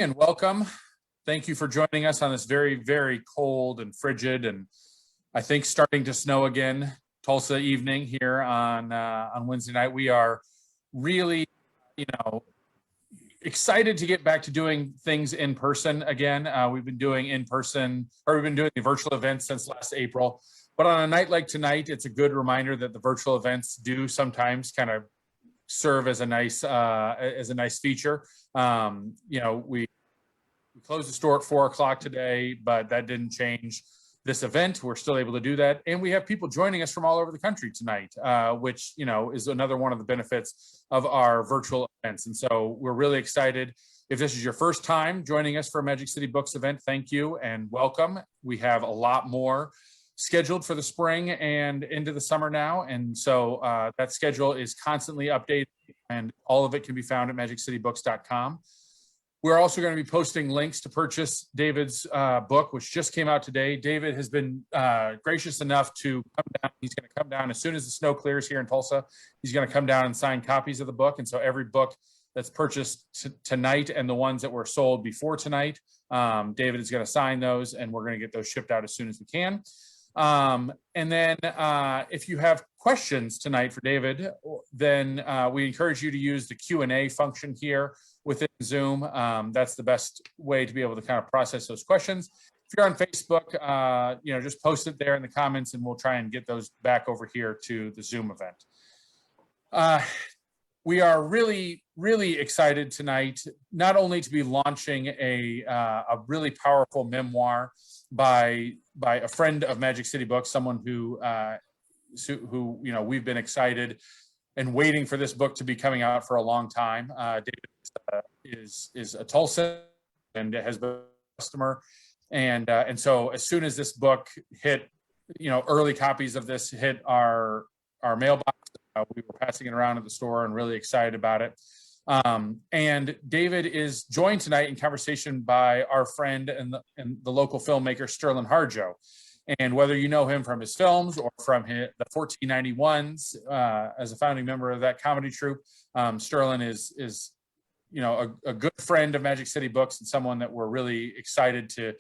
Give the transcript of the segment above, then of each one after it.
And welcome. Thank you for joining us on this very, very cold and frigid, and I think starting to snow again, Tulsa evening here on Wednesday night. We are really, excited to get back to doing things in person again. We've been doing the virtual events since last April. But on a night like tonight, it's a good reminder that the virtual events do sometimes kind of serve as a nice feature. We closed the store at 4 o'clock today, but that didn't change this event. We're still able to do that. And we have people joining us from all over the country tonight, which, is another one of the benefits of our virtual events. And so we're really excited. If this is your first time joining us for a Magic City Books event, thank you and welcome. We have a lot more scheduled for the spring and into the summer now. And so that schedule is constantly updated, and all of it can be found at magiccitybooks.com. We're also going to be posting links to purchase David's book, which just came out today. David has been gracious enough to come down. He's going to come down as soon as the snow clears here in Tulsa. He's going to come down and sign copies of the book. And so every book that's purchased tonight and the ones that were sold before tonight, David is going to sign those, and we're going to get those shipped out as soon as we can. And then if you have questions tonight for David, then we encourage you to use the Q&A function here within Zoom. That's the best way to be able to kind of process those questions. If you're on Facebook, just post it there in the comments, and we'll try and get those back over here to the Zoom event. We are really, really excited tonight, not only to be launching a really powerful memoir by a friend of Magic City Books, someone who we've been excited and waiting for this book to be coming out for a long time. David is a Tulsa and has been a customer, and so as soon as this book hit, early copies of this hit our mailbox, we were passing it around at the store and really excited about it. And David is joined tonight in conversation by our friend and the local filmmaker, Sterlin Harjo. And whether you know him from his films or from the 1491s as a founding member of that comedy troupe, Sterlin is a good friend of Magic City Books and someone that we're really excited to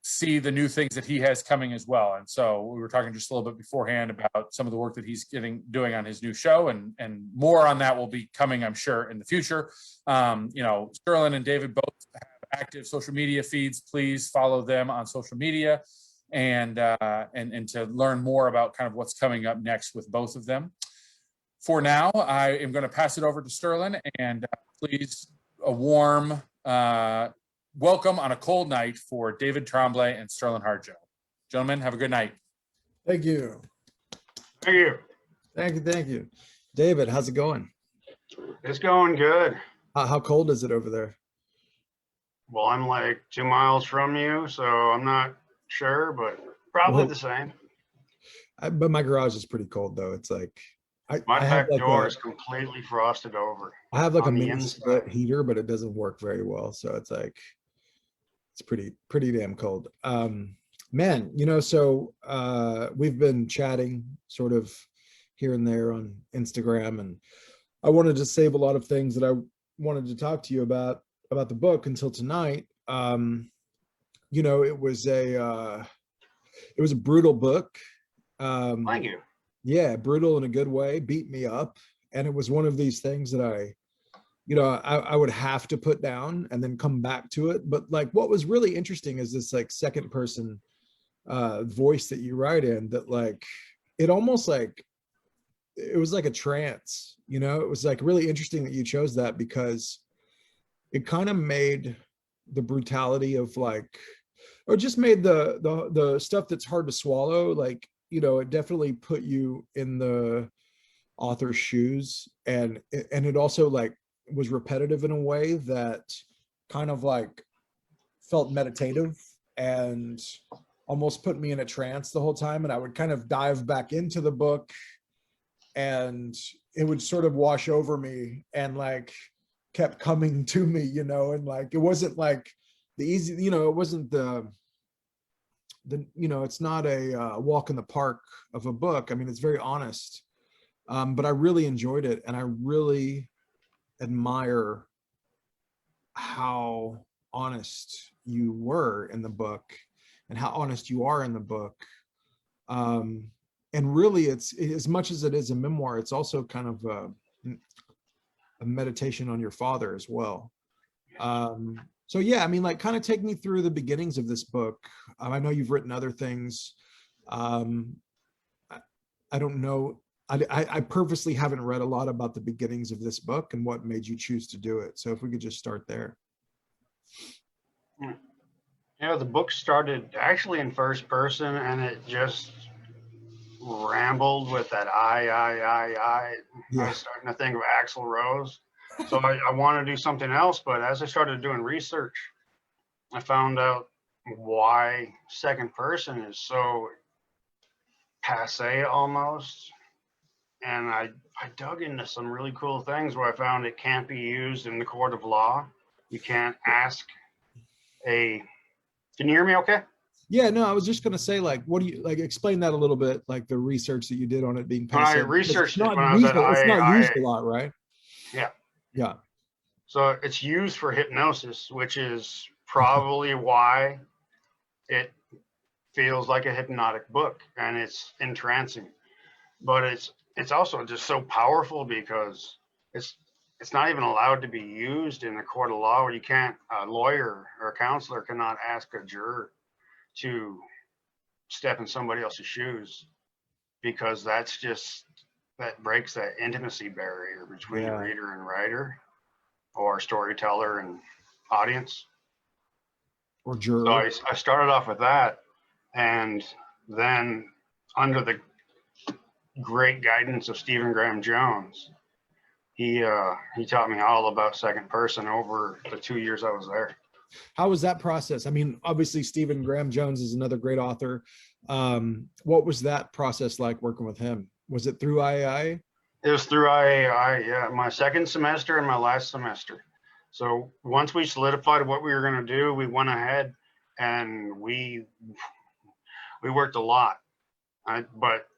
see the new things that he has coming as well. And so we were talking just a little bit beforehand about some of the work that he's doing on his new show, and more on that will be coming, I'm sure, in the future. Sterlin and David both have active social media feeds. Please follow them on social media and to learn more about kind of what's coming up next with both of them. For now, I am going to pass it over to Sterlin, and please a warm welcome on a cold night for David Tromblay and Sterlin Harjo. Gentlemen, have a good night. Thank you. Thank you. Thank you. David, how's it going? It's going good. How cold is it over there? Well, I'm like 2 miles from you, so I'm not sure, but probably the same. But my garage is pretty cold, though. It's like my back door is completely frosted over. I have like a mini split heater, but it doesn't work very well, so it's like it's pretty damn cold. Man, so we've been chatting sort of here and there on Instagram, and I wanted to save a lot of things that I wanted to talk to you about the book until tonight. It was a brutal book. Thank you. Yeah, brutal in a good way, beat me up. And it was one of these things that I would have to put down and then come back to it. But like, what was really interesting is this like second person voice that you write in, that like, it almost like, it was like a trance, it was like really interesting that you chose that, because it kind of made the brutality of like, or just made the stuff that's hard to swallow, like, it definitely put you in the author's shoes, and it also like was repetitive in a way that kind of like felt meditative and almost put me in a trance the whole time. And I would kind of dive back into the book, and it would sort of wash over me and like kept coming to me, and like it wasn't like the easy, it wasn't the it's not a walk in the park of a book. I mean, it's very honest, but I really enjoyed it, and I really admire how honest you were in the book and how honest you are in the book. And really, it's, as much as it is a memoir, it's also kind of a meditation on your father as well. So yeah, I mean, like, kind of take me through the beginnings of this book. I know you've written other things. I don't know. I purposely haven't read a lot about the beginnings of this book and what made you choose to do it. So if we could just start there. Yeah, the book started actually in first person, and it just rambled with that I Yeah. was starting to think of Axl Rose. So I wanted to do something else, but as I started doing research, I found out why second person is so passe almost. And I dug into some really cool things where I found it can't be used in the court of law. You can't ask a, can you hear me okay? Yeah, no, I was just gonna say, like, what do you, like, explain that a little bit, like the research that you did on it being When I passe. researched it when I was at It's not IAIA, used a lot, right? yeah. Yeah. So it's used for hypnosis, which is probably why it feels like a hypnotic book and it's entrancing. But it's also just so powerful because it's not even allowed to be used in the court of law, where you can't, a lawyer or a counselor cannot ask a juror to step in somebody else's shoes, because that's just, that breaks that intimacy barrier between Yeah. reader and writer, or storyteller and audience. Or So juror. I started off with that, and then under the great guidance of Stephen Graham Jones, he taught me all about second person over the 2 years I was there. How was that process? I mean, obviously Stephen Graham Jones is another great author. What was that process like working with him? Was it through IAI? It was through IAI, yeah, my second semester and my last semester. So once we solidified what we were going to do, we went ahead and we worked a lot. But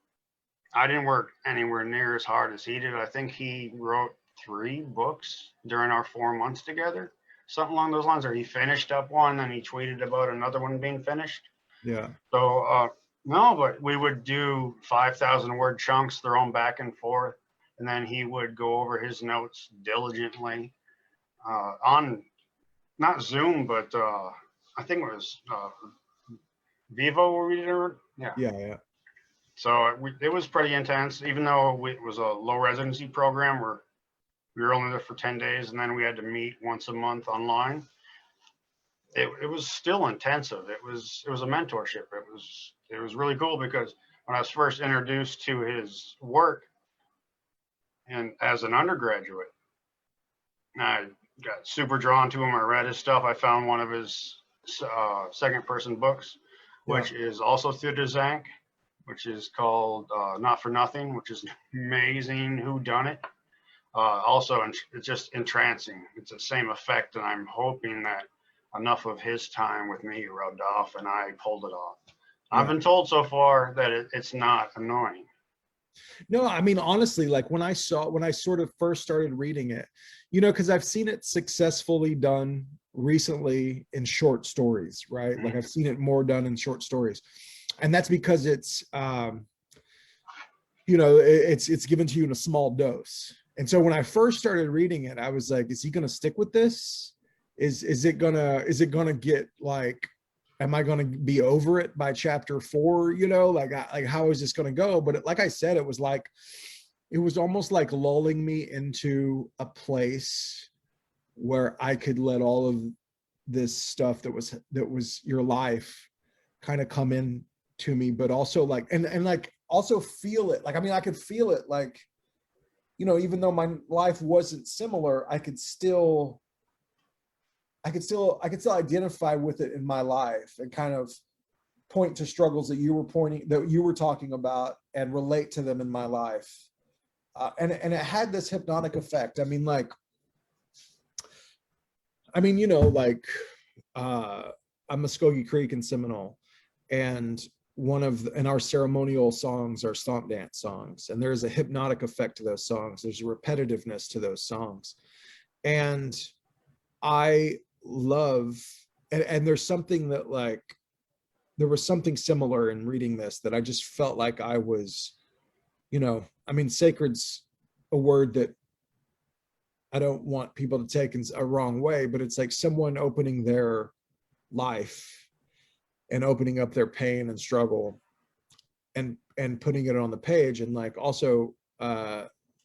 I didn't work anywhere near as hard as he did. I think he wrote 3 books during our 4 months together, something along those lines, or he finished up one and he tweeted about another one being finished. Yeah. So no, but we would do 5,000 word chunks, throw them back and forth, and then he would go over his notes diligently on, not Zoom, but I think it was Vivo where we did it. Yeah. Yeah. So it was pretty intense, even though it was a low residency program where we were only there for 10 days and then we had to meet once a month online. It was still intensive. It was a mentorship. It was really cool, because when I was first introduced to his work and as an undergraduate, I got super drawn to him. I read his stuff. I found one of his second person books, which is also through Dzank, which is called Not for Nothing, which is amazing whodunit. Also, it's just entrancing. It's the same effect, and I'm hoping that enough of his time with me rubbed off and I pulled it off. I've been told so far that it's not annoying. No, I mean, honestly, like when I sort of first started reading it, you know, because I've seen it successfully done recently in short stories, right? Like I've seen it more done in short stories. And that's because it's, you know, it's given to you in a small dose. And so when I first started reading it, I was like, is he going to stick with this? Is it gonna get, like, am I going to be over it by chapter 4? You know, like how is this going to go? But like I said, it was almost like lulling me into a place where I could let all of this stuff that was your life kind of come in to me, but also like, and like also feel it. Like, I mean, I could feel it, like, you know, even though my life wasn't similar, I could still identify with it in my life and kind of point to struggles that you were talking about and relate to them in my life. And it had this hypnotic effect. I mean, you know, like, I'm Muskogee Creek in Seminole, and our ceremonial songs are stomp dance songs, and there's a hypnotic effect to those songs. There's a repetitiveness to those songs. And I love, and there's something that like, there was something similar in reading this that I just felt like I was, I mean, sacred's a word that I don't want people to take in a wrong way, but it's like someone opening their life and opening up their pain and struggle and putting it on the page, and like also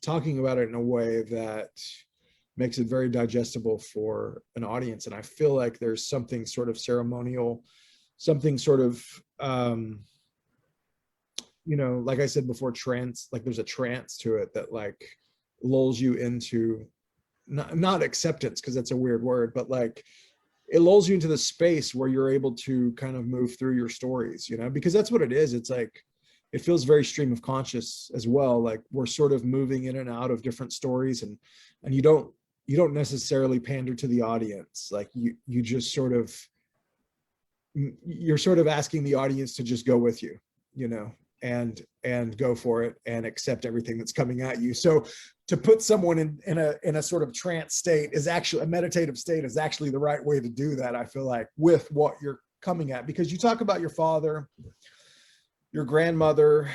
talking about it in a way that makes it very digestible for an audience. And I feel like there's something sort of ceremonial, something sort of like I said before, trance, like there's a trance to it that like lulls you into not acceptance, because that's a weird word, but like it lulls you into the space where you're able to kind of move through your stories, because that's what it is. It's like, it feels very stream of conscious as well. Like we're sort of moving in and out of different stories, and you don't necessarily pander to the audience. Like you just sort of, you're sort of asking the audience to just go with you, and go for it and accept everything that's coming at you. So to put someone in a sort of trance state is actually, a meditative state is actually the right way to do that, I feel like, with what you're coming at. Because you talk about your father, your grandmother,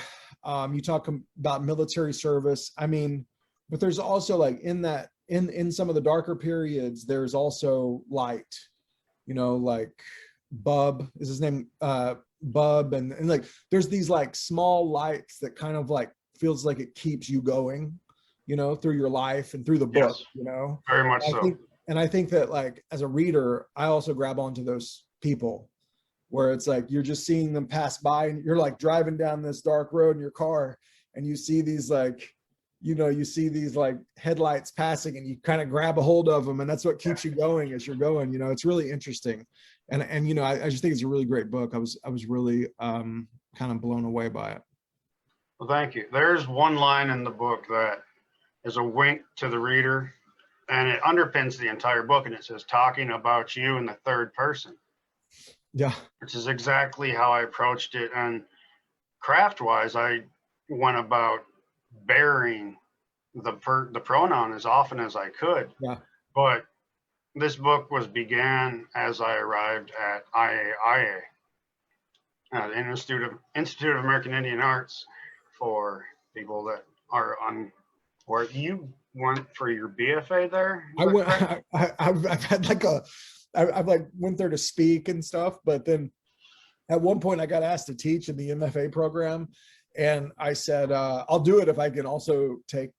you talk about military service. I mean, but there's also like in some of the darker periods, there's also light, like Bub is his name, Bub, and like there's these like small lights that kind of like feels like it keeps you going, through your life and through the book. Yes, very much so. And I think that like as a reader, I also grab onto those people where it's like you're just seeing them pass by, and you're like driving down this dark road in your car, and you see these like, you see these like headlights passing, and you kind of grab a hold of them, and that's what keeps you going as you're going. It's really interesting. And I just think it's a really great book. I was really kind of blown away by it. Well, thank you. There's one line in the book that is a wink to the reader, and it underpins the entire book, and it says, talking about you in the third person. Yeah. Which is exactly how I approached it. And craft-wise, I went about burying the pronoun as often as I could. Yeah. But this book began as I arrived at IAIA, the Institute of American Indian Arts, for people that are on, where you went for your BFA there? I've had like I've like went there to speak and stuff, but then at one point I got asked to teach in the MFA program, and I said, I'll do it if I can also get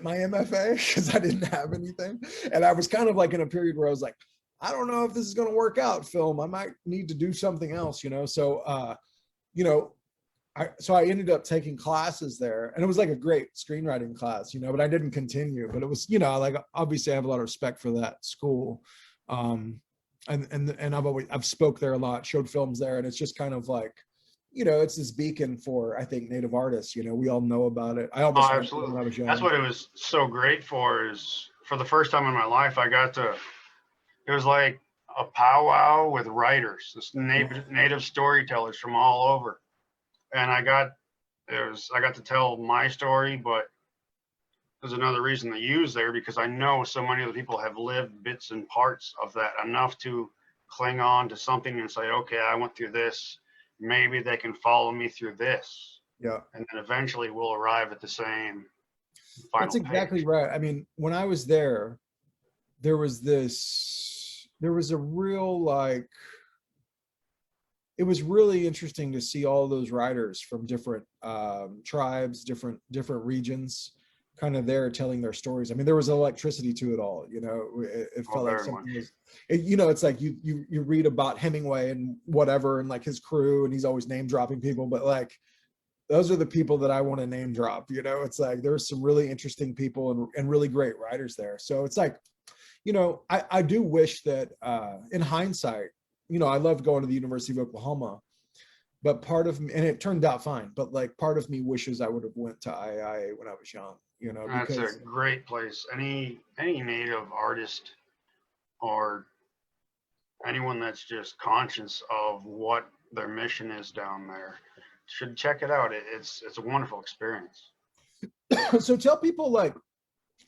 my MFA, because I didn't have anything. And I was kind of like in a period where I was like, I don't know if this is going to work out, film. I might need to do something else, So, so I ended up taking classes there, and it was like a great screenwriting class, but I didn't continue. But it was, like, obviously I have a lot of respect for that school. And I've spoke there a lot, showed films there, and it's just kind of like, it's this beacon for, I think, Native artists. We all know about it. I almost went absolutely. when I was young. That's what it was so great for, is for the first time in my life, it was like a powwow with writers, this native storytellers from all over. And I got to tell my story, but there's another reason to use there, because I know so many of the people have lived bits and parts of that enough to cling on to something and say, okay, I went through this. Maybe they can follow me through this. Yeah. And then eventually we'll arrive at the same final That's exactly page. right. I mean, when I was there was a real, like, it was really interesting to see all those writers from different tribes, different regions, kind of there telling their stories. I mean, there was electricity to it all. It felt like something was. It's like you read about Hemingway and whatever, and like his crew, and he's always name dropping people, but like those are the people that I want to name drop. It's like there's some really interesting people and really great writers there. So it's like, I do wish that in hindsight, I loved going to the University of Oklahoma, but part of me, and it turned out fine, but like part of me wishes I would have went to IIA when I was young, That's because a great place. Any Native artist or anyone that's just conscious of what their mission is down there should check it out. It's a wonderful experience. So tell people like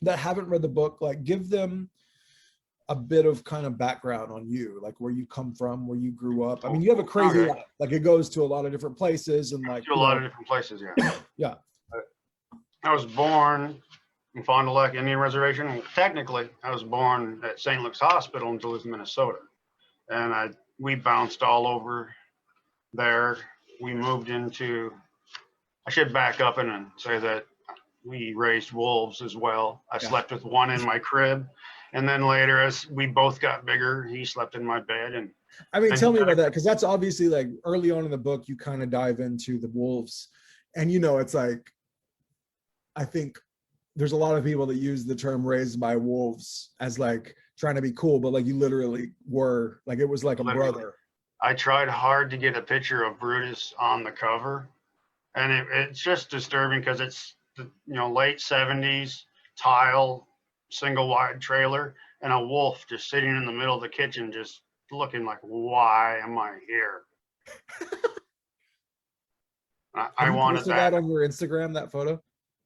that haven't read the book, like give them a bit of kind of background on you, like where you come from, where you grew up. I mean, you have a crazy Okay. life. Like it goes to a lot of different places and like, To a lot of different places, yeah. yeah. I was born in Fond du Lac Indian Reservation. Technically, I was born at St. Luke's Hospital in Duluth, Minnesota. And we bounced all over there. We moved into, I should back up and say that we raised wolves as well. I slept with one in my crib. And then later, as we both got bigger, he slept in my bed. And I mean, tell me about that, because that's obviously like early on in the book, you kind of dive into the wolves. And, you know, it's like, I think there's a lot of people that use the term raised by wolves as like trying to be cool, but like you literally were, like it was like a brother. I tried hard to get a picture of Brutus on the cover. And it's just disturbing because it's the, you know, late 70s tile, single wide trailer, and a wolf just sitting in the middle of the kitchen, just looking like, why am I here? I wanted that. On your Instagram, that photo?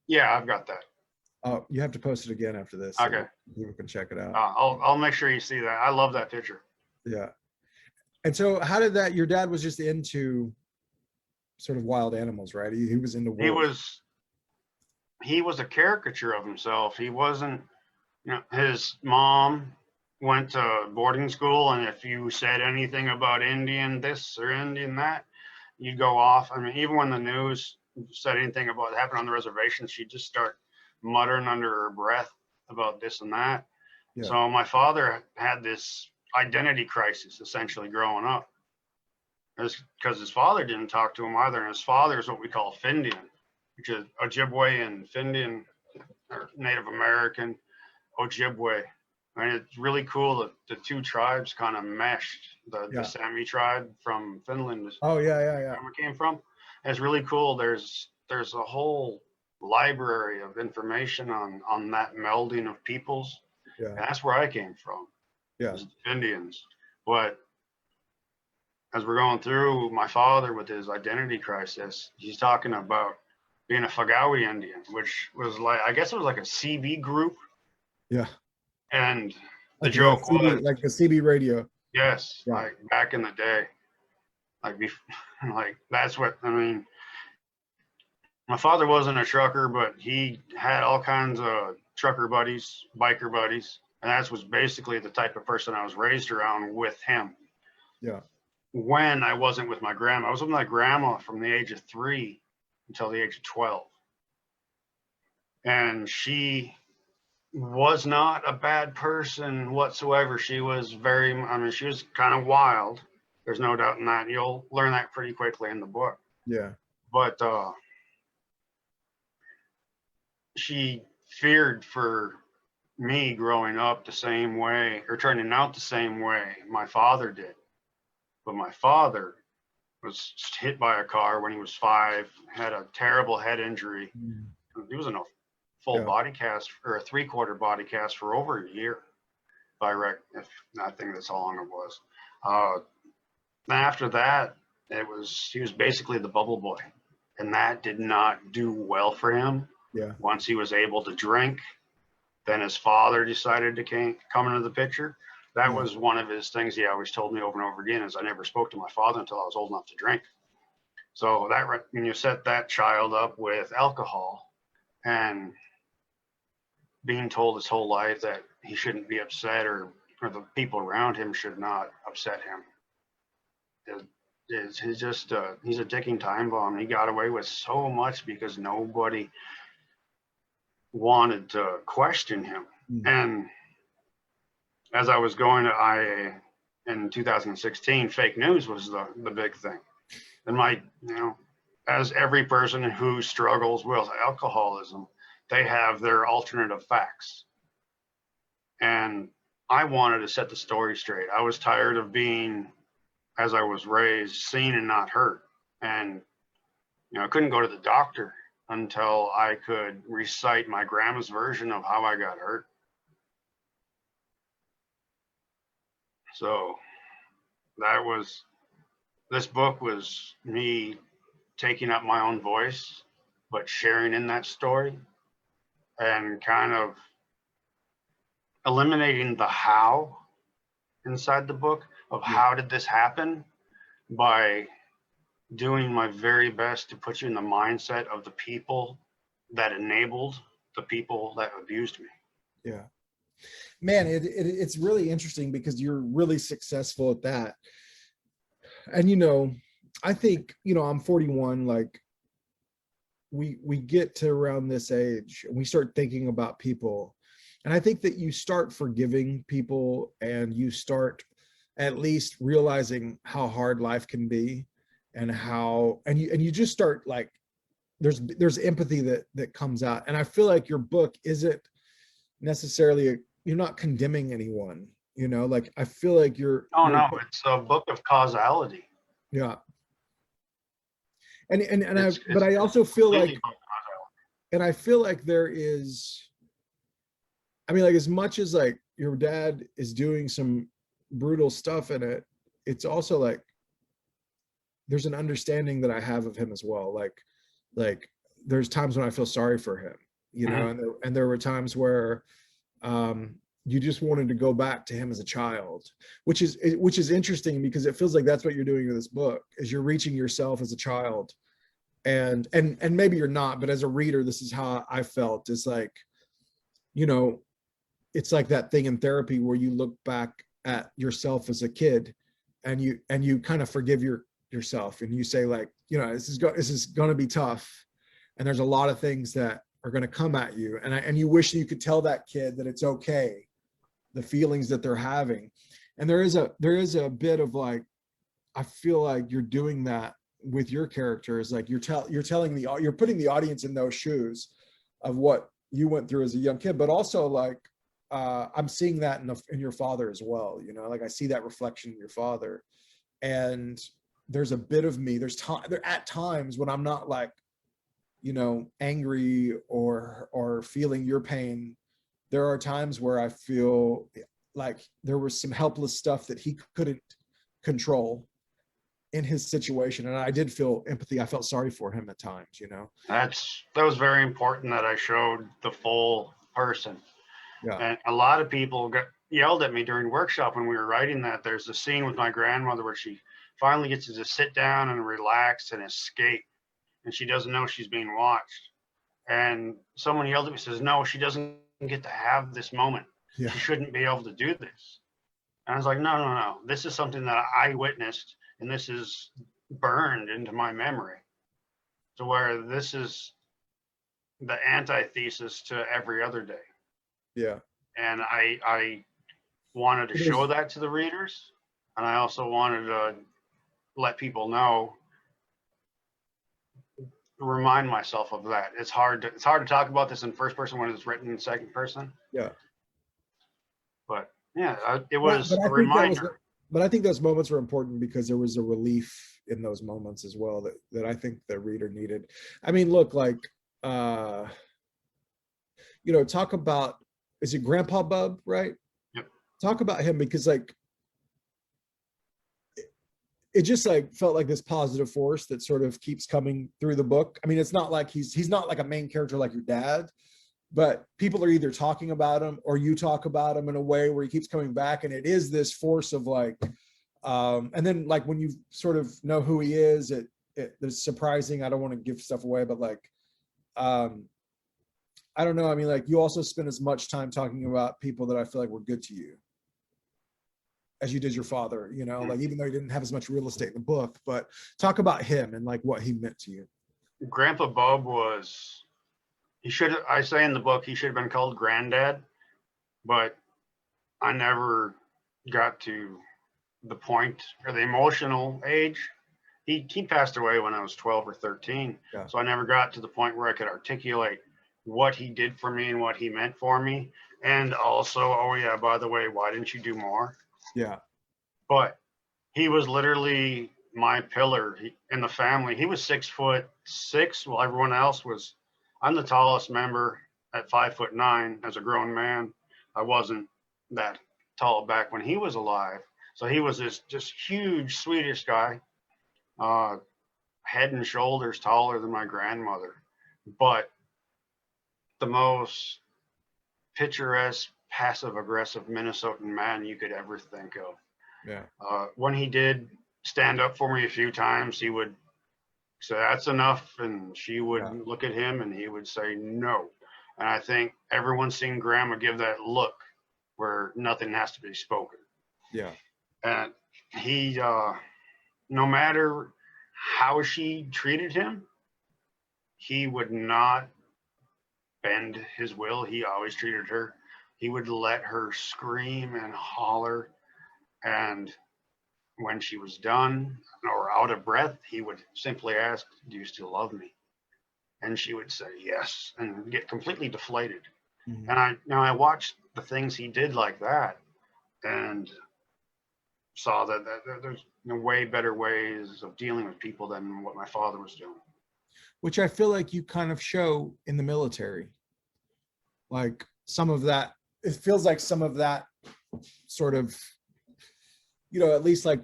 Yeah, I've got that. Oh, you have to post it again after this. Okay. So people can check it out. I'll make sure you see that. I love that picture. Yeah. And so how did that, your dad was just into sort of wild animals, right? He was into wolves. He was a caricature of himself. He wasn't, you know, his mom went to boarding school, and if you said anything about Indian this or Indian that, you'd go off. I mean, even when the news said anything about what happened on the reservation, she'd just start muttering under her breath about this and that. Yeah. So my had this identity crisis essentially growing up. Because his father didn't talk to him either, and his father is what we call Findian, which is Ojibwe and Findian, or Native American, Ojibwe. I mean, it's really cool that the two tribes kind of meshed. The Sami tribe from Finland. Oh yeah. Where it came from. And it's really cool. There's a whole library of information on that melding of peoples. Yeah. And that's where I came from. Yeah. Indians. But as we're going through, my father with his identity crisis, he's talking about being a Fagawi Indian, which was like, I guess it was like a CB group. Yeah. And the like joke was like a CB radio. Yes. Yeah. Like back in the day, like that's what, I mean, my father wasn't a trucker, but he had all kinds of trucker buddies, biker buddies. And that was basically the type of person I was raised around with him. Yeah. When I wasn't with my grandma, I was with my grandma from the age of 3 until the age of 12. And she was not a bad person whatsoever. She was she was kind of wild. There's no doubt in that. You'll learn that pretty quickly in the book. Yeah. But she feared for me growing up the same way, or turning out the same way my father did. But my father was hit by a car when he was 5, had a terrible head injury. He was in a full body cast, or a 3/4 body cast, for over a year. If I think that's how long it was. After that, he was basically the bubble boy, and that did not do well for him. Yeah. Once he was able to drink, then his father decided to come into the picture. That was one of his things he always told me over and over again, is I never spoke to my father until I was old enough to drink. So when you set that child up with alcohol and being told his whole life that he shouldn't be upset, or the people around him should not upset him, he's a ticking time bomb. He got away with so much because nobody wanted to question him. And as I was going to IA in 2016, fake news was the big thing. And as every person who struggles with alcoholism, they have their alternative facts. And I wanted to set the story straight. I was tired of being, as I was raised, seen and not heard. And I couldn't go to the doctor until I could recite my grandma's version of how I got hurt. So this book was me taking up my own voice, but sharing in that story, and kind of eliminating the how inside the book of how did this happen by doing my very best to put you in the mindset of the people that enabled the people that abused me. Yeah. Man, it's really interesting because you're really successful at that. And, you know, I think, you know, I'm 41, like we get to around this age and we start thinking about people. And I think that you start forgiving people and you start at least realizing how hard life can be and how, and you just start like, there's empathy that comes out. And I feel like your book isn't necessarily, you're not condemning anyone, you know, like I feel like you're No, it's a book of causality. yeah. And It's but I also feel completely like, about causality. and I feel like there is, I mean, like as much as like your dad is doing some brutal stuff in it, it's also like there's an understanding that I have of him as well. Like there's times when I feel sorry for him, you know, and there were times where you just wanted to go back to him as a child, which is interesting because it feels like that's what you're doing with this book, is you're reaching yourself as a child. And maybe you're not, but as a reader, this is how I felt. It's like, you know, it's like that thing in therapy where you look back at yourself as a kid and you kind of forgive yourself and you say like, you know, this is going to be tough. And there's a lot of things that are going to come at you. And you wish you could tell that kid that it's okay, the feelings that they're having. And there is a bit of like, I feel like you're doing that with your characters. Like you're putting the audience in those shoes of what you went through as a young kid, but also like, I'm seeing that in your father as well. You know, like I see that reflection in your father, and there's a bit of me. There at times when I'm not like, you know, angry or feeling your pain. There are times where I feel like there was some helpless stuff that he couldn't control in his situation, and I did feel empathy. I felt sorry for him at times. You know, That was very important that I showed the full person. yeah, And a lot of people yelled at me during workshop when we were writing that. There's a scene with my grandmother where she finally gets to just sit down and relax and escape. And she doesn't know she's being watched. And someone yelled at me, says, no, she doesn't get to have this moment. yeah, She shouldn't be able to do this. And I was like, no. This is something that I witnessed, and this is burned into my memory to where this is the antithesis to every other day. yeah. And I wanted to show that to the readers, and I also wanted to let people know, remind myself of that. It's hard to talk about this in first person when it's written in second person. Yeah. But yeah, it was but a reminder. But I think those moments were important because there was a relief in those moments as well that I think the reader needed. I mean, look, like, you know, talk about, is it Grandpa Bub, right? Yep. Talk about him because like, it just like felt like this positive force that sort of keeps coming through the book. I mean, it's not like he's not like a main character like your dad, but people are either talking about him or you talk about him in a way where he keeps coming back. And it is this force of like, and then like when you sort of know who he is, it's surprising. I don't want to give stuff away, but like, I don't know. I mean, like you also spend as much time talking about people that I feel like were good to you as you did your father, you know, like even though he didn't have as much real estate in the book, but talk about him and like what he meant to you. Grandpa Bob I say in the book, he should have been called Granddad, but I never got to the point or the emotional age. He passed away when I was 12 or 13. Yeah. So I never got to the point where I could articulate what he did for me and what he meant for me. And also, oh yeah, by the way, why didn't you do more? Yeah. But he was literally my pillar in the family. He was 6'6", while everyone else was. I'm the tallest member at 5'9" as a grown man. I wasn't that tall back when he was alive. So he was this just huge Swedish guy, head and shoulders taller than my grandmother, but the most picturesque passive aggressive Minnesotan man you could ever think of. Yeah. When he did stand up for me a few times, he would say, "That's enough." And she would look at him and he would say, "No." And I think everyone's seen Grandma give that look where nothing has to be spoken. Yeah. And he, no matter how she treated him, he would not bend his will. He always treated her. He would let her scream and holler. And when she was done or out of breath, he would simply ask, "Do you still love me?" And she would say yes and get completely deflated. Mhm. And I watched the things he did like that and saw that there's way better ways of dealing with people than what my father was doing. Which I feel like you kind of show in the military. Like some of that, it feels like some of that sort of, at least like,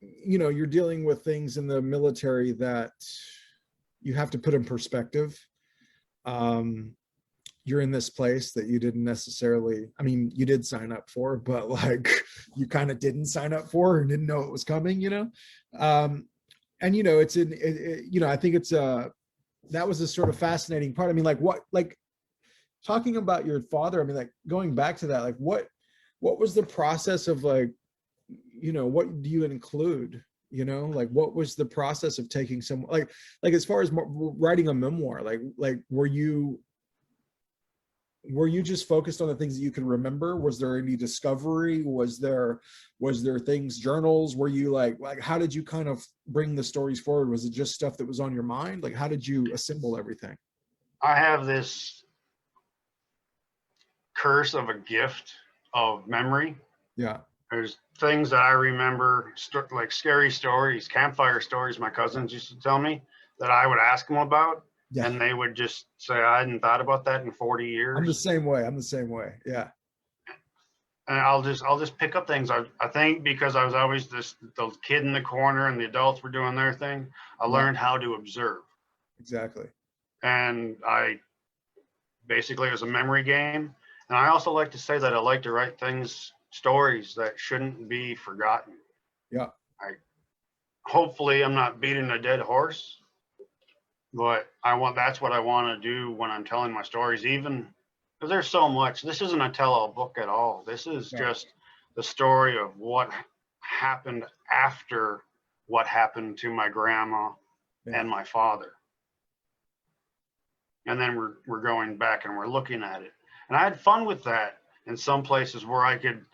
you're dealing with things in the military that you have to put in perspective. You're in this place that you didn't necessarily, I mean, you did sign up for, but like you kind of didn't sign up for and didn't know it was coming, and it's I think it's that was a sort of fascinating part. I mean, like talking about your father, I mean, like going back to that, like what was the process of like, what do you include, like what was the process of taking some, like as far as writing a memoir, like were you just focused on the things that you can remember? Was there any discovery? Was there things, journals? Were you like how did you kind of bring the stories forward? Was it just stuff that was on your mind? Like how did you assemble everything? I have this curse of a gift of memory. Yeah. There's things that I remember, like scary stories, campfire stories my cousins used to tell me that I would ask them about. Yeah. And they would just say, "I hadn't thought about that in 40 years. I'm the same way. Yeah. And I'll just pick up things. I think because I was always the kid in the corner and the adults were doing their thing, I learned how to observe. Exactly. And it was a memory game. And I also like to say that I like to write stories that shouldn't be forgotten. Yeah. Hopefully I'm not beating a dead horse, but that's what I want to do when I'm telling my stories, even because there's so much. This isn't a tell-all book at all. This is just the story of what happened after what happened to my grandma and my father. And then we're going back and we're looking at it. And I had fun with that in some places where I could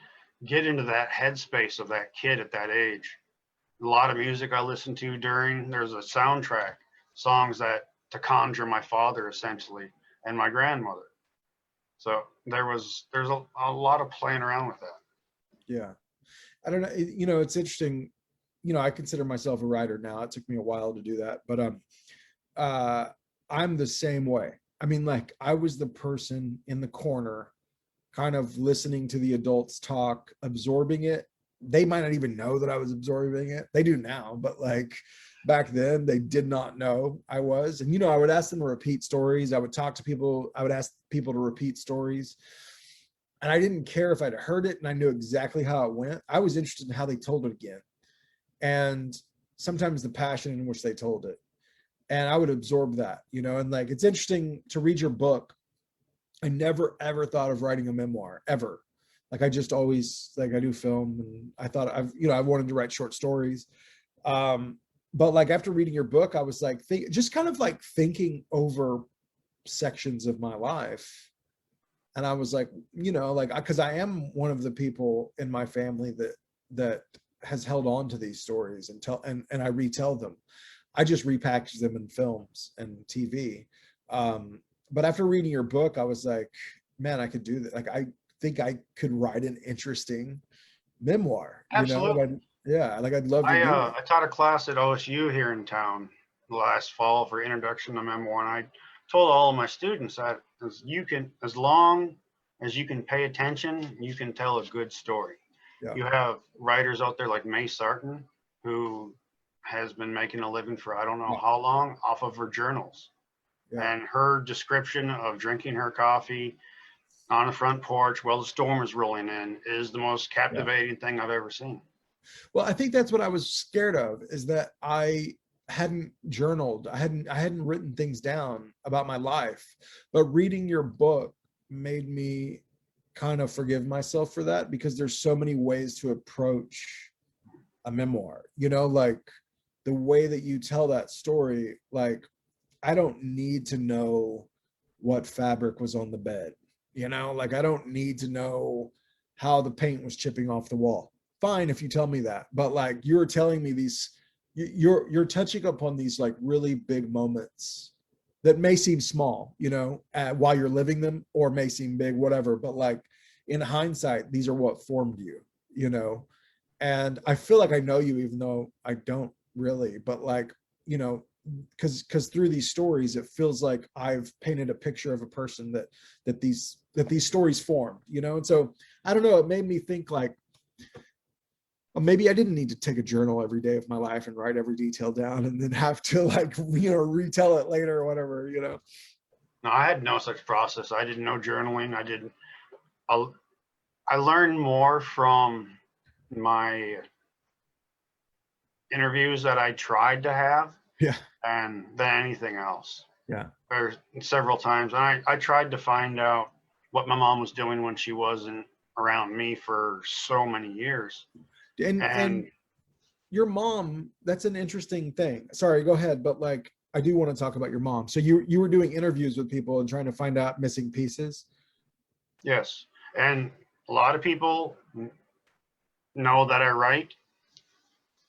get into that headspace of that kid at that age. A lot of music I listened to there's a soundtrack, songs to conjure my father essentially and my grandmother. So there's a lot of playing around with that. Yeah. I don't know. It's interesting. I consider myself a writer now. It took me a while to do that, but I'm the same way. I mean, like I was the person in the corner kind of listening to the adults talk, absorbing it. They might not even know that I was absorbing it. They do now, but like back then they did not know I was. And, I would ask them to repeat stories. I would talk to people. I would ask people to repeat stories. And I didn't care if I'd heard it and I knew exactly how it went. I was interested in how they told it again. And sometimes the passion in which they told it. And I would absorb that, and like, it's interesting to read your book. I never, ever thought of writing a memoir ever. Like I just always, like I do film and I thought I wanted to write short stories. But like after reading your book, I was like, just kind of like thinking over sections of my life. And I was like, like, cause I am one of the people in my family that has held on to these stories and I retell them. I just repackage them in films and TV. But after reading your book, I was like, man, I could do that. Like, I think I could write an interesting memoir. Absolutely. Like I'd love to do that. I taught a class at OSU here in town last fall for introduction to memoir, and I told all of my students that as long as you can pay attention, you can tell a good story. Yeah. You have writers out there like May Sarton, who has been making a living for I don't know how long off of her journals. Yeah. And her description of drinking her coffee, on the front porch while the storm is rolling in is the most captivating thing I've ever seen. Well, I think that's what I was scared of, is that I hadn't journaled. I hadn't written things down about my life, but reading your book made me kind of forgive myself for that, because there's so many ways to approach a memoir, like the way that you tell that story. Like, I don't need to know what fabric was on the bed, like I don't need to know how the paint was chipping off the wall. Fine if you tell me that, but like you're telling me these, you're touching upon these like really big moments that may seem small, while you're living them, or may seem big, whatever, but like in hindsight, these are what formed you, and I feel like I know you, even though I don't really, but like, because through these stories, it feels like I've painted a picture of a person that these stories formed, and so I don't know, it made me think like, well, maybe I didn't need to take a journal every day of my life and write every detail down and then have to like, retell it later or whatever, No, I had no such process. I didn't know journaling. I learned more from my interviews that I tried to have Yeah. than anything else. Yeah. There's several times I tried to find out what my mom was doing when she wasn't around me for so many years. And your mom, that's an interesting thing. Sorry, go ahead. But like, I do want to talk about your mom. So you were doing interviews with people and trying to find out missing pieces. Yes. And a lot of people know that I write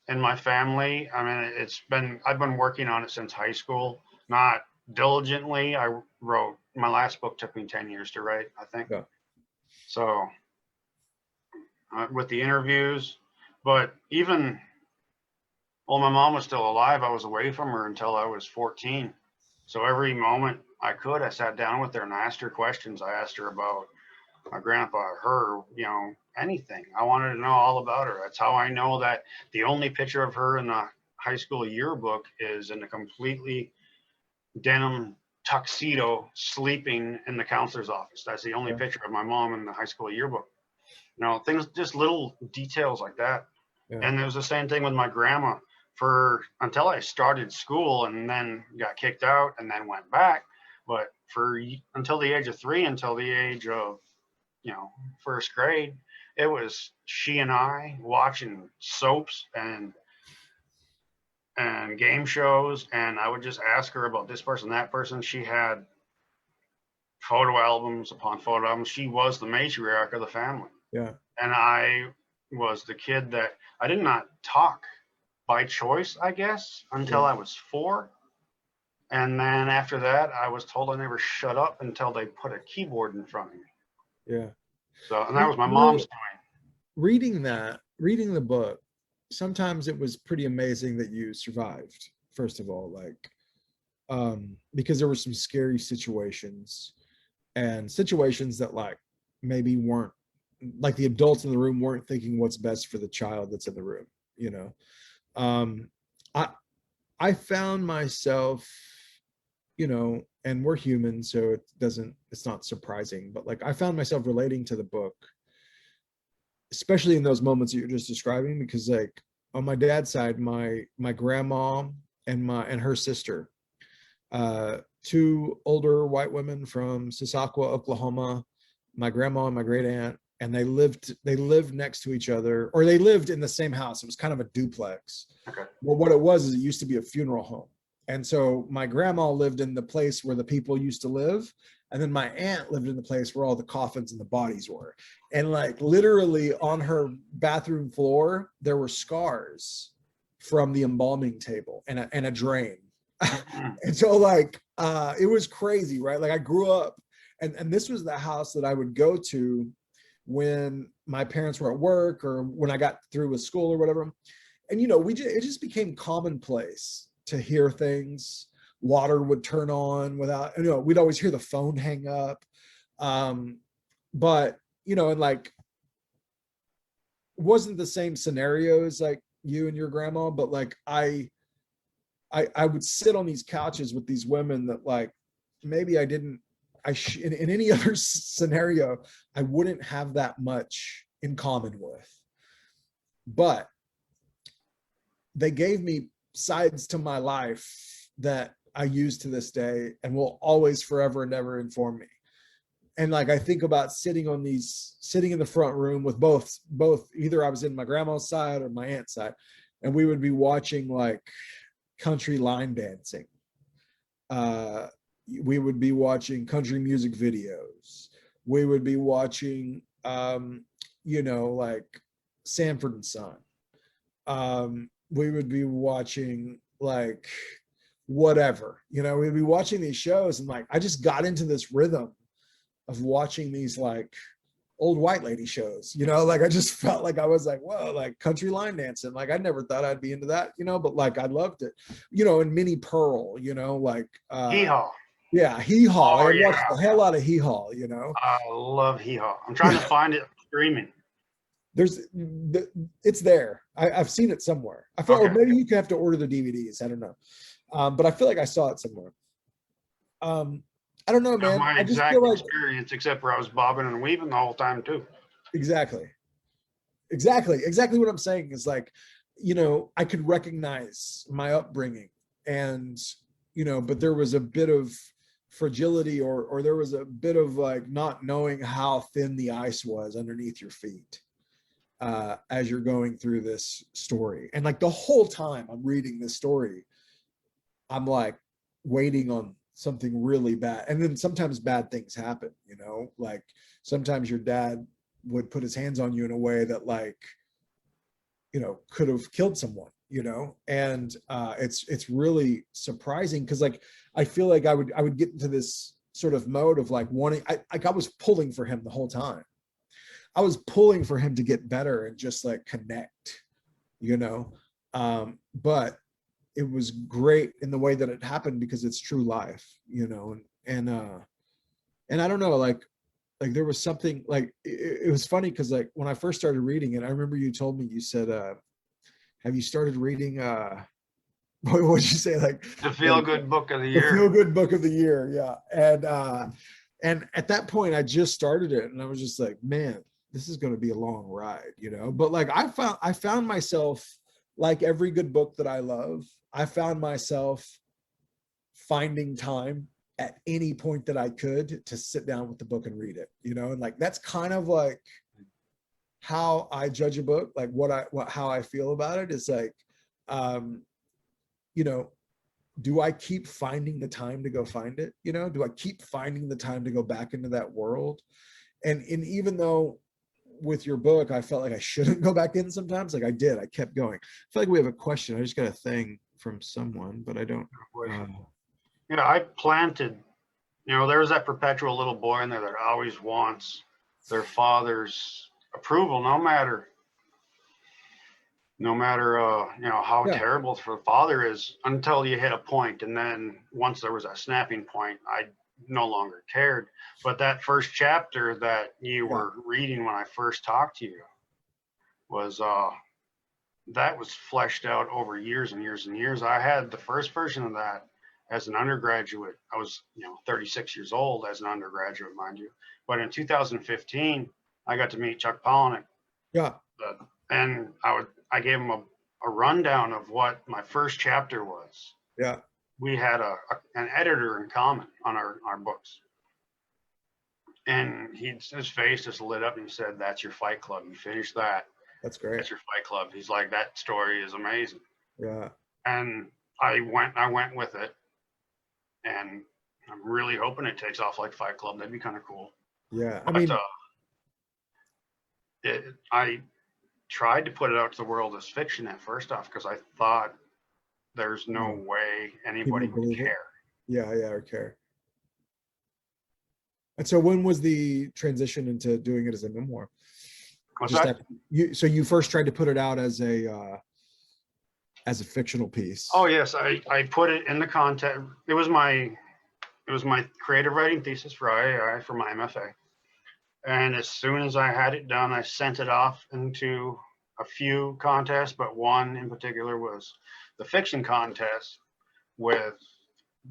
in my family. I mean, I've been working on it since high school, not diligently. I wrote, my last book took me 10 years to write, I think. Yeah. So with the interviews, but even while my mom was still alive, I was away from her until I was 14. So every moment I could, I sat down with her and I asked her questions. I asked her about my grandpa, her, anything. I wanted to know all about her. That's how I know that the only picture of her in the high school yearbook is in a completely denim tuxedo sleeping in the counselor's office. That's the only picture of my mom in the high school yearbook. Things, just little details like that. Yeah. And it was the same thing with my grandma until I started school and then got kicked out and then went back. But until the age of 3, until the age of, first grade, it was she and I watching soaps and game shows. And I would just ask her about this person, that person. She had photo albums upon photo albums. She was the matriarch of the family. Yeah. And I was the kid that I did not talk by choice, I guess, until I was 4. And then after that, I was told I never shut up until they put a keyboard in front of me. Yeah. So, and that was my mom's doing. Reading the book, sometimes it was pretty amazing that you survived, first of all, like, because there were some scary situations and situations that like maybe weren't, like the adults in the room weren't thinking what's best for the child that's in the room, I found myself, and we're human, so it's not surprising, but like I found myself relating to the book, especially in those moments that you're just describing, because like on my dad's side, my grandma and her sister, 2 older white women from Sissaquah, Oklahoma, my grandma and my great aunt, and they lived next to each other, or they lived in the same house. It was kind of a duplex. Okay. Well, what it was is it used to be a funeral home. And so my grandma lived in the place where the people used to live. And then my aunt lived in the place where all the coffins and the bodies were. And like literally on her bathroom floor, there were scars from the embalming table and a drain. And so like, it was crazy, right? Like I grew up and this was the house that I would go to when my parents were at work or when I got through with school or whatever. And, it just became commonplace to hear things. Water would turn on without, we'd always hear the phone hang up. But, and like, wasn't the same scenarios like you and your grandma, but like, I would sit on these couches with these women that like, maybe I didn't in any other scenario, I wouldn't have that much in common with. But they gave me sides to my life that I use to this day and will always forever and ever inform me. And like, I think about sitting in the front room with both, either I was in my grandma's side or my aunt's side, and we would be watching like country line dancing. We would be watching country music videos. We would be watching, like Sanford and Son. We would be watching like whatever, we'd be watching these shows, and like, I just got into this rhythm of watching these like old white lady shows, like I just felt like I was like, whoa, like country line dancing. Like I never thought I'd be into that, but like I loved it, and Minnie Pearl, like Hee haw. yeah, Hee Haw. Oh, I watched the hell out of Hee Haw, I love Hee Haw. I'm trying to find it streaming. It's there. I've seen it somewhere. I feel, Okay. or maybe you have to order the DVDs. I don't know. But I feel like I saw it somewhere. I don't know, man. My I just exact feel like experience, except for I was bobbing and weaving the whole time too. exactly what I'm saying is like, I could recognize my upbringing, and but there was a bit of fragility, or there was a bit of like not knowing how thin the ice was underneath your feet as you're going through this story. And like the whole time I'm reading this story, I'm like waiting on something really bad. And then sometimes bad things happen, like sometimes your dad would put his hands on you in a way that like, could have killed someone, and it's really surprising, because like I feel like I would get into this sort of mode of like wanting, I was pulling for him the whole time. I was pulling for him to get better and just like connect, but it was great in the way that it happened, because it's true life, and I don't know, like there was something like, it was funny, because like when I first started reading it, I remember you told me, you said, have you started reading what would you say, like The feel-good book of the year. The feel-good book of the year, yeah. And at that point I just started it, and I was just like, man, this is going to be a long ride, but like I found myself, like every good book that I love, I found myself finding time at any point that I could to sit down with the book and read it, and like that's kind of like how I judge a book, like how I feel about it is like, do I keep finding the time to go find it? Do I keep finding the time to go back into that world? And even though with your book, I felt like I shouldn't go back in sometimes, like I did, I kept going. I feel like we have a question. I just got a thing from someone, but I don't. I planted, there was that perpetual little boy in there that always wants their father's approval, no matter how terrible the father is, until you hit a point. And then once there was a snapping point, I no longer cared. But that first chapter that you were reading when I first talked to you was that was fleshed out over years and years and years. I had the first version of that as an undergraduate. I was 36 years old as an undergraduate, mind you. But in 2015, I got to meet Chuck Palahniuk. Yeah. And I gave him a rundown of what my first chapter was. Yeah. We had an editor in common on our books. And his face just lit up, and he said, "That's your Fight Club. You finished that. That's great. That's your Fight Club." He's like, "That story is amazing." Yeah. And I went with it. And I'm really hoping it takes off like Fight Club. That'd be kind of cool. Yeah. I tried to put it out to the world as fiction at first off, because I thought there's no way anybody would care. Yeah, or care. And so when was the transition into doing it as a memoir? What's that? So you first tried to put it out as a fictional piece. Oh yes, I put it in the content. It was my creative writing thesis for IAI for my MFA. And as soon as I had it done, I sent it off into a few contests, but one in particular was the fiction contest with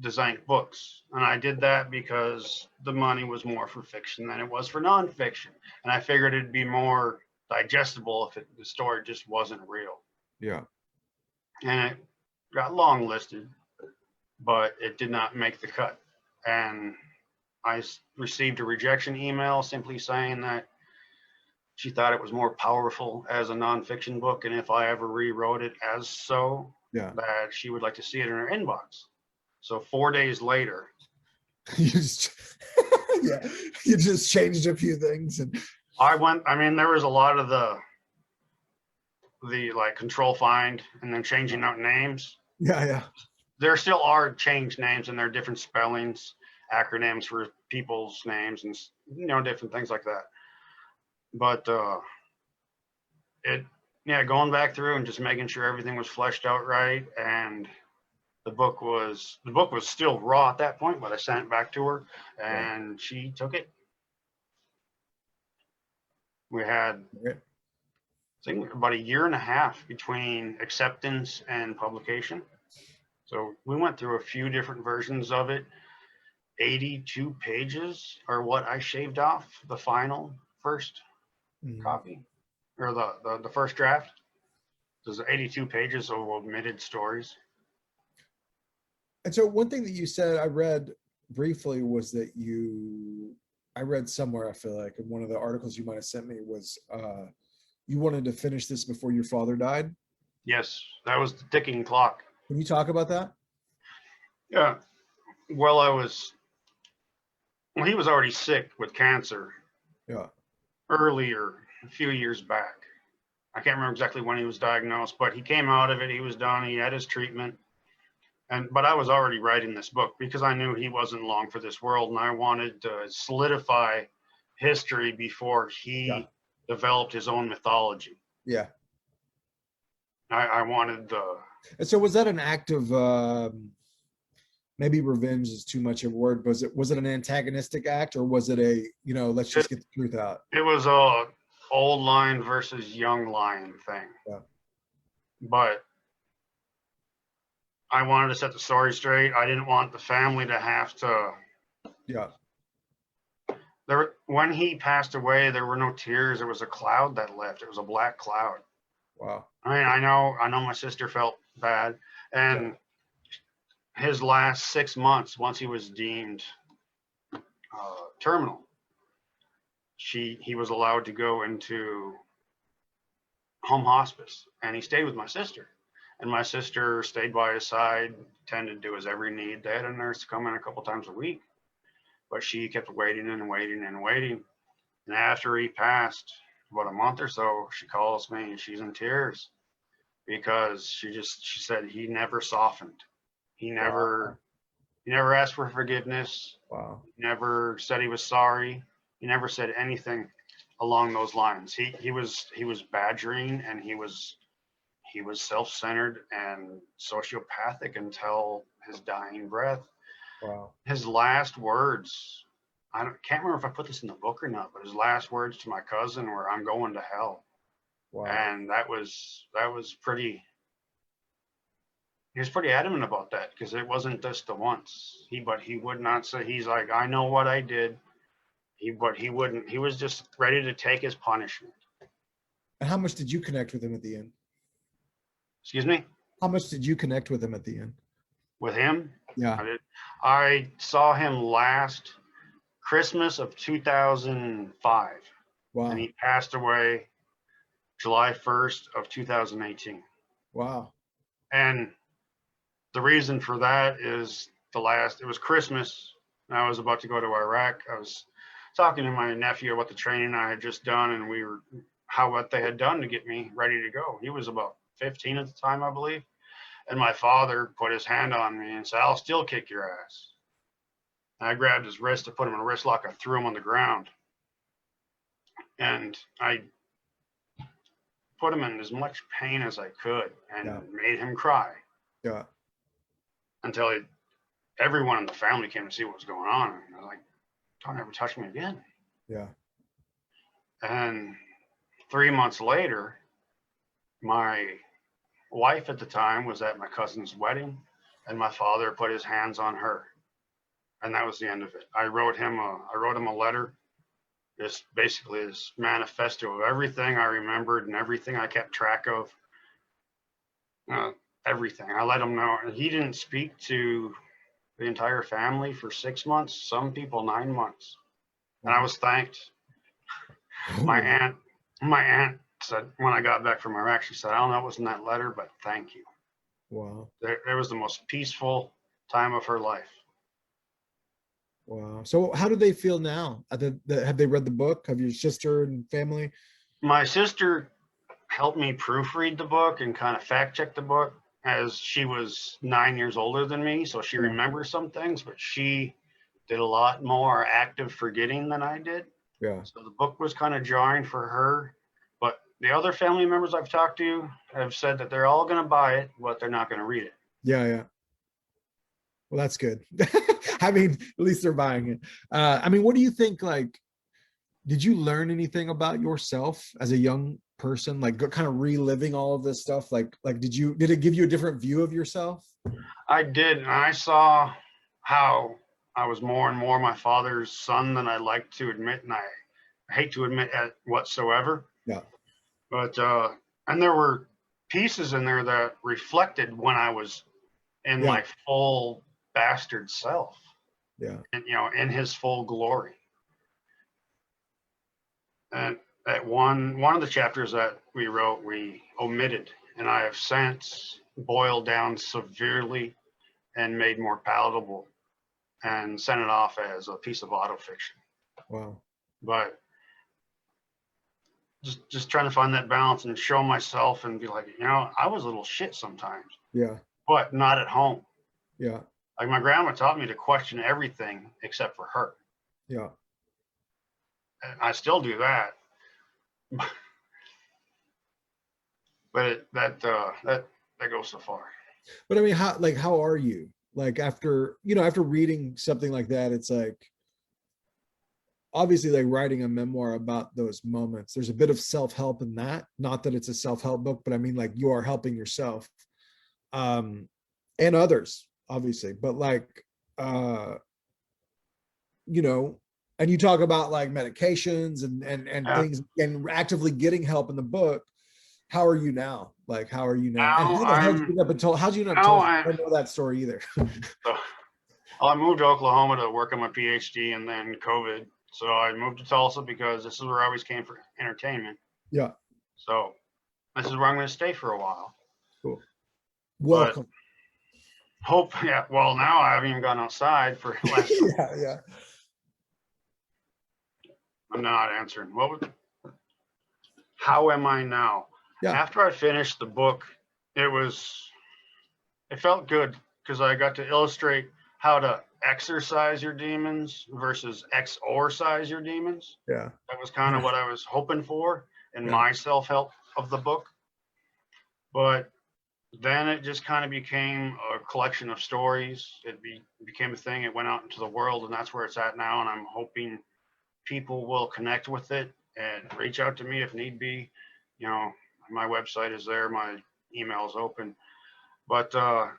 design books. And I did that because the money was more for fiction than it was for nonfiction. And I figured it'd be more digestible if the story just wasn't real. Yeah. And it got long listed, but it did not make the cut. And I received a rejection email simply saying that she thought it was more powerful as a nonfiction book, and if I ever rewrote it as so, Yeah. that she would like to see it in her inbox. So 4 days later, You just, yeah, you just changed a few things, and I mean, there was a lot of the like control find and then changing out names. yeah. There still are changed names, and there are different spellings, acronyms for people's names, and different things like that. But going back through and just making sure everything was fleshed out right, and the book was still raw at that point, but I sent it back to her, and she took it. We had, I think, about a year and a half between acceptance and publication. So we went through a few different versions of it. 82 pages are what I shaved off the final first copy, or the first draft. There's 82 pages of omitted stories. And so one thing that you said, I read briefly, was that I read somewhere, I feel like, in one of the articles you might have sent me, was you wanted to finish this before your father died. Yes, that was the ticking clock. Can you talk about that? Yeah. Well, he was already sick with cancer. Yeah. Earlier, a few years back. I can't remember exactly when he was diagnosed, but he came out of it. He was done. He had his treatment. But I was already writing this book because I knew he wasn't long for this world, and I wanted to solidify history before he developed his own mythology. Yeah. I wanted the. And so was that an act of maybe revenge is too much of a word, but was it an antagonistic act, or was it a, let's just get the truth out? It was a old line versus young line thing. Yeah. But I wanted to set the story straight. I didn't want the family to have to. Yeah. When he passed away, there were no tears. It was a cloud that left. It was a black cloud. Wow. I mean, I know my sister felt bad, and his last 6 months, once he was deemed terminal, he was allowed to go into home hospice, and he stayed with my sister. And my sister stayed by his side, tended to his every need. They had a nurse come in a couple times a week, but she kept waiting and waiting and waiting. And after he passed, about a month or so, she calls me and she's in tears because she said he never softened. He never asked for forgiveness. Wow. He never said he was sorry. He never said anything along those lines. He was badgering, and he was self-centered and sociopathic until his dying breath. Wow. His last words, can't remember if I put this in the book or not, but his last words to my cousin were, "I'm going to hell." Wow. And that was pretty. He was pretty adamant about that, because it wasn't just the once. But he would not say. He's like, "I know what I did." But he wouldn't. He was just ready to take his punishment. And how much did you connect with him at the end? Excuse me? How much did you connect with him at the end? With him? Yeah. I saw him last Christmas of 2005. Wow. And he passed away July 1st of 2018. Wow. And the reason for that is it was Christmas, and I was about to go to Iraq. I was talking to my nephew about the training I had just done, and what they had done to get me ready to go. He was about 15 at the time, I believe. And my father put his hand on me and said, "I'll still kick your ass." And I grabbed his wrist to put him in a wrist lock. I threw him on the ground. And I put him in as much pain as I could and made him cry. Yeah. Until everyone in the family came to see what was going on. And I was like, "Don't ever touch me again." Yeah. And 3 months later, my wife at the time was at my cousin's wedding, and my father put his hands on her, and that was the end of it. I wrote him a letter. It's basically this manifesto of everything I remembered and everything I kept track of. Everything. I let him know. And he didn't speak to the entire family for 6 months, some people 9 months. And I was thanked. My aunt said, when I got back from Iraq, she said, I don't know what was in that letter, but thank you. Wow. It was the most peaceful time of her life. Wow. So how do they feel now? Have they read the book? Have your sister and family? My sister helped me proofread the book and kind of fact check the book, as she was 9 years older than me. So she remembers some things, but she did a lot more active forgetting than I did. Yeah. So the book was kind of jarring for her. But the other family members I've talked to have said that they're all going to buy it, but they're not going to read it. Yeah. Yeah. Well, that's good. I mean, at least they're buying it. I mean, what do you think? Like, did you learn anything about yourself as a young person? Like, kind of reliving all of this stuff. Like, did it give you a different view of yourself? I did, and I saw how I was more and more my father's son than I like to admit, and I hate to admit it whatsoever. Yeah. But and there were pieces in there that reflected when I was in my full bastard self. Yeah. And, in his full glory. And at one of the chapters that we wrote, we omitted, and I have since boiled down severely and made more palatable and sent it off as a piece of autofiction. Wow. But just trying to find that balance and show myself and be like, I was a little shit sometimes. Yeah. But not at home. Yeah. Like my grandma taught me to question everything except for her. Yeah. And I still do that. But that goes so far. But I mean, how are you? Like after reading something like that, it's like, obviously, like writing a memoir about those moments, there's a bit of self-help in that. Not that it's a self-help book, but I mean, like, you are helping yourself and others, obviously. But like, and you talk about like medications and things, and actively getting help in the book. How are you now? Like, how are you now? And how did you end up and how'd you end up told? I don't know that story either. I moved to Oklahoma to work on my PhD, and then COVID. So I moved to Tulsa because this is where I always came for entertainment. Yeah. So this is where I'm going to stay for a while. Cool. Welcome. Well, now I haven't even gone outside for last. Yeah. I'm not answering. How am I now? Yeah. After I finished the book, it felt good because I got to illustrate how to exercise your demons versus exorcise your demons. Yeah. That was kind of what I was hoping for in my self-help of the book. But then it just kind of became a collection of stories. It became a thing. It went out into the world, and that's where it's at now. And I'm hoping people will connect with it and reach out to me if need be. My website is there. My email is open. But I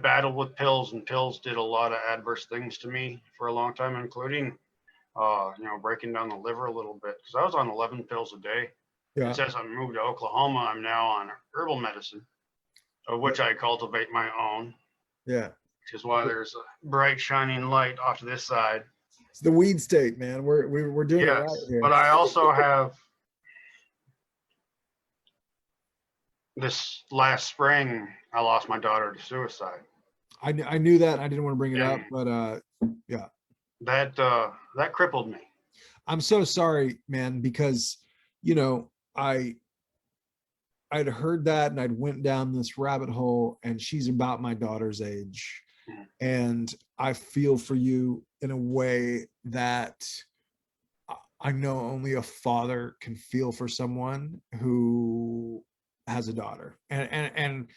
battled with pills, and pills did a lot of adverse things to me for a long time, including, breaking down the liver a little bit, because I was on 11 pills a day. Yeah. And since I moved to Oklahoma, I'm now on herbal medicine, of which I cultivate my own. Yeah. Which is why there's a bright shining light off to this side. It's the weed state, man. We're doing it right here. But I also have this last spring, I lost my daughter to suicide. I knew that. I didn't want to bring it up, but yeah. That crippled me. I'm so sorry, man, because I'd heard that and I'd went down this rabbit hole, and she's about my daughter's age. And I feel for you in a way that I know only a father can feel for someone who has a daughter, and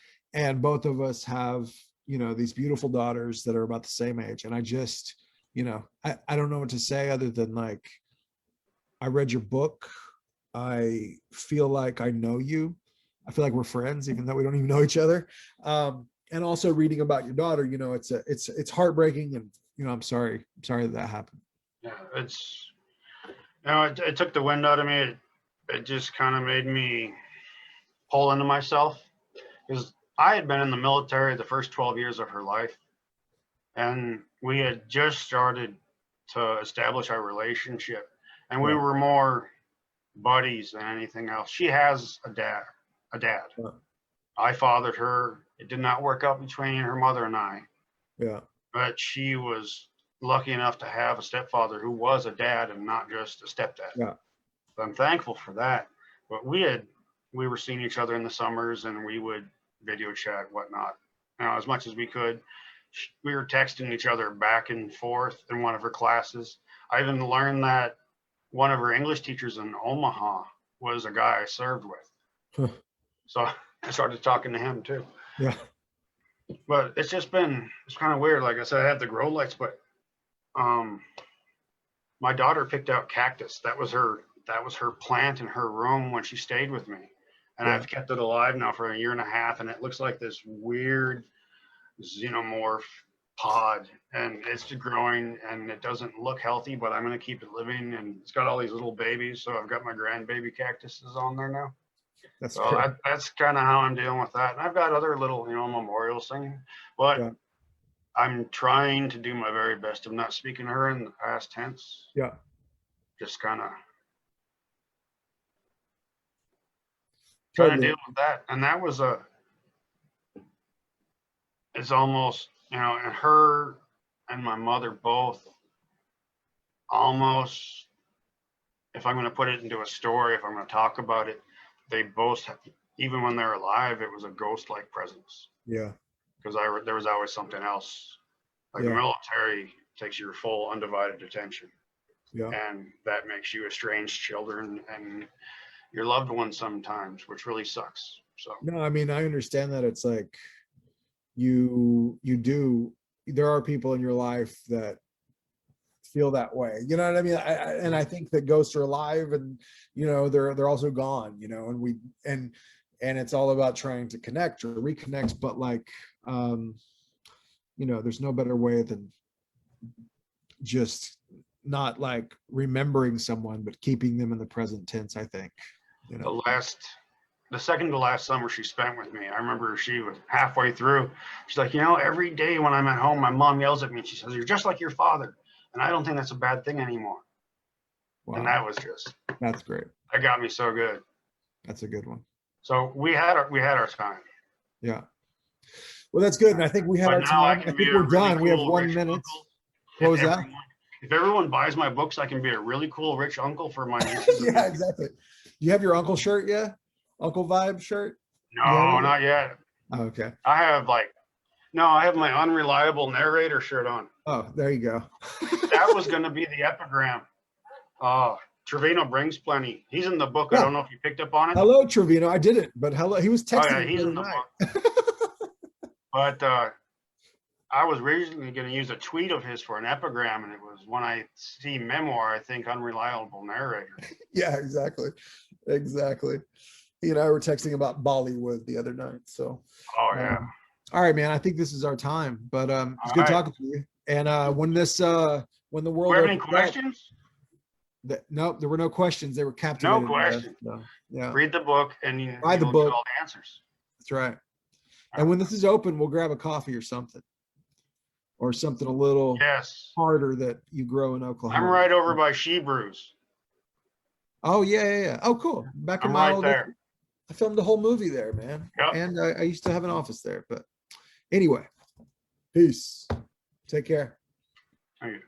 both of us have these beautiful daughters that are about the same age. And I just I don't know what to say other than, like, I read your book. I feel like I know you. I feel like we're friends, even though we don't even know each other. and also reading about your daughter, you know, it's heartbreaking, and you know, I'm sorry that happened. Yeah, it's, you know, it took the wind out of me. It just kind of made me pull into myself, because I had been in the military the first 12 years of her life, and we had just started to establish our relationship, and we Yeah. were more buddies than anything else. She has a dad. Yeah. I fathered her. It did not work out between her mother and I, Yeah. but she was lucky enough to have a stepfather who was a dad and not just a stepdad. Yeah. So I'm thankful for that. But we were seeing each other in the summers, and we would video chat, whatnot, you know, as much as we could. We were texting each other back and forth in one of her classes. I even learned that one of her English teachers in Omaha was a guy I served with. Huh. So I started talking to him too. Yeah. But it's kind of weird. Like I said, I had the grow lights, but my daughter picked out cactus. That was her plant in her room when she stayed with me. And Yeah. I've kept it alive now for a year and a half, and it looks like this weird xenomorph pod, and it's growing, and it doesn't look healthy, but I'm going to keep it living, and it's got all these little babies. So I've got my grandbaby cactuses on there now. That's So great. that's kind of how I'm dealing with that. And I've got other little, you know, memorials singing, but Yeah. I'm trying to do my very best. I'm not speaking to her in the past tense. Yeah. Just kind of trying to deal with that. And that was it's almost, you know, and her and my mother both almost, if I'm going to put it into a story, if I'm going to talk about it, they both, even when they're alive, it was a ghost-like presence. Yeah. Because there was always something else. Like the Yeah. military takes your full undivided attention. Yeah. And that makes you estranged children and your loved ones sometimes, which really sucks. So No, I mean, I understand that. It's like there are people in your life that feel that way, you know what I mean? And I think that ghosts are alive, and you know, they're also gone, you know, and it's all about trying to connect or reconnect, but like, you know, there's no better way than just not like remembering someone, but keeping them in the present tense, I think, you know. The second to last summer she spent with me, I remember she was halfway through. She's like, you know, every day when I'm at home, my mom yells at me. She says, "You're just like your father." And I don't think that's a bad thing anymore. Wow. And That's great. that got me so good. That's a good one. So we had our time. Yeah. Well, that's good. And I think we had But our now I time. I can think be a we're really done. We have cool 1 rich minute. uncle. What was that? If everyone buys my books, I can be a really cool rich uncle for my nieces. Yeah, exactly. You have your uncle shirt, yeah? Uncle vibe shirt? No, not yet. Oh, okay. I have my unreliable narrator shirt on. Oh, there you go. That was going to be the epigram. Trevino brings plenty. He's in the book. Yeah. I don't know if you picked up on it. Hello, Trevino. I didn't, but hello. He was texting Oh, yeah, me he's the in other the night. book. But I was originally going to use a tweet of his for an epigram, and it was, when I see memoir, I think unreliable narrator. Yeah, exactly. Exactly. He and I were texting about Bollywood the other night. So, Oh, yeah. all right, man. I think this is our time, but it's All good right. talking to you. And when the world Do you have any opens up- questions? Nope, there were no questions. They were captivated. No question. So, yeah, Read the book, and you'll Buy the get book. all the answers. that's right. And when this is open, we'll grab a coffee or something a little Yes. harder that you grow in Oklahoma. I'm right over by She Brews. Oh yeah. Oh, cool. Back in I'm my right old, there. I filmed the whole movie there, man. Yep. And I used to have an office there. But anyway, peace. Take care. Thank you.